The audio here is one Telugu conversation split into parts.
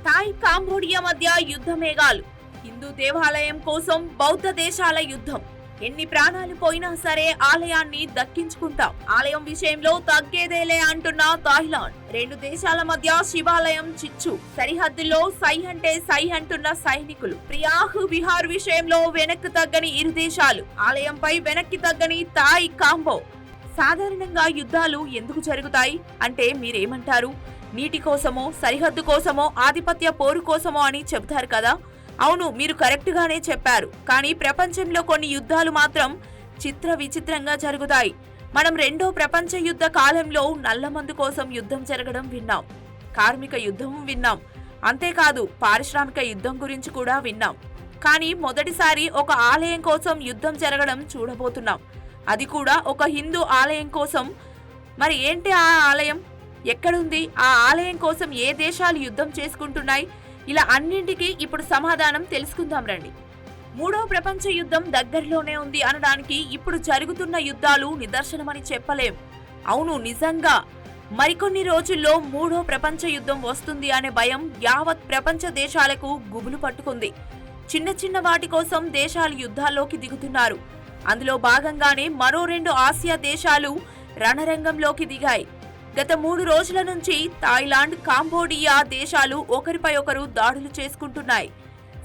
థాయ్ కాంబోడియా మధ్య యుద్ధ మేఘాలు. హిందూ దేవాలయం కోసం బౌద్ధ దేశాల యుద్ధం. ఎన్ని ప్రాణాలు పోయినా సరే ఆలయాన్ని దక్కించుకుంటాం. ఆలయం విషయంలో తగ్గేదేలే అంటున్న థాయిలాండ్. రెండు దేశాల మధ్య శివాలయం చిచ్చు. సరిహద్దుల్లో సై అంటే సై అంటున్న సైనికులు. ప్రియాహ్ విహార్ విషయంలో వెనక్కి తగ్గని ఇరు దేశాలు. ఆలయంపై వెనక్కి తగ్గని థాయ్ కాంబో. సాధారణంగా యుద్ధాలు ఎందుకు జరుగుతాయి అంటే మీరేమంటారు? నీటి కోసమో, సరిహద్దు కోసమో, ఆధిపత్య పోరు కోసమో అని చెబుతారు కదా. అవును, మీరు కరెక్ట్ గానే చెప్పారు. కానీ ప్రపంచంలో కొన్ని యుద్ధాలు మాత్రం చిత్ర విచిత్రంగా జరుగుతాయి. మనం రెండో ప్రపంచ యుద్ధ కాలంలో నల్లమందు కోసం యుద్ధం జరగడం విన్నాం. కార్మిక యుద్ధం విన్నాం. అంతేకాదు పారిశ్రామిక యుద్ధం గురించి కూడా విన్నాం. కానీ మొదటిసారి ఒక ఆలయం కోసం యుద్ధం జరగడం చూడబోతున్నాం. అది కూడా ఒక హిందూ ఆలయం కోసం. మరి ఏంటి ఆ ఆలయం? ఎక్కడుంది? ఆ ఆలయం కోసం ఏ దేశాలు యుద్ధం చేసుకుంటున్నాయి? ఇలా అన్నింటికీ ఇప్పుడు సమాధానం తెలుసుకుందాం రండి. మూడో ప్రపంచ యుద్ధం దగ్గరలోనే ఉంది అనడానికి ఇప్పుడు జరుగుతున్న యుద్ధాలు నిదర్శనమని చెప్పలేం. అవును, నిజంగా మరికొన్ని రోజుల్లో మూడో ప్రపంచ యుద్ధం వస్తుంది అనే భయం యావత్ ప్రపంచ దేశాలకు గుబులు పట్టుకుంది. చిన్న చిన్న వాటి కోసం దేశాలు యుద్ధాల్లోకి దిగుతున్నారు. అందులో భాగంగానే మరో రెండు ఆసియా దేశాలు రణరంగంలోకి దిగాయి. గత 3 రోజుల నుంచి థాయిలాండ్, కాంబోడియా దేశాలు ఒకరిపై ఒకరు దాడులు చేసుకుంటున్నాయి.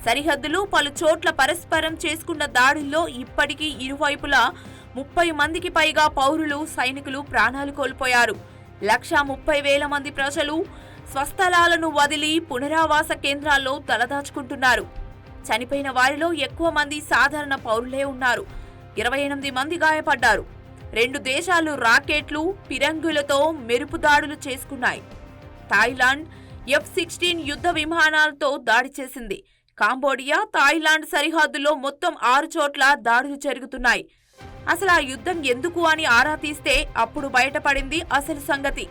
సరిహద్దులు పలు చోట్ల పరస్పరం చేసుకున్న దాడుల్లో ఇప్పటికీ ఇరువైపులా 30 మందికి పైగా పౌరులు, సైనికులు ప్రాణాలు కోల్పోయారు. 1,30,000 మంది ప్రజలు స్వస్థలాలను వదిలి పునరావాస కేంద్రాల్లో తలదాచుకుంటున్నారు. చనిపోయిన వారిలో ఎక్కువ మంది సాధారణ పౌరులే ఉన్నారు. 28 మంది గాయపడ్డారు. రెండు దేశాలు రాకెట్లు, పిరంగులతో మెరుపు దాడులు చేసుకున్నాయి. థాయిలాండ్ F-16 యుద్ధ విమానాలతో దాడి చేసింది. కాంబోడియా, థాయిలాండ్ సరిహద్దులో మొత్తం 6 చోట్ల దాడులు జరుగుతున్నాయి. అసలు ఆ యుద్ధం ఎందుకు అని ఆరా తీస్తే అప్పుడు బయటపడింది అసలు సంగతి.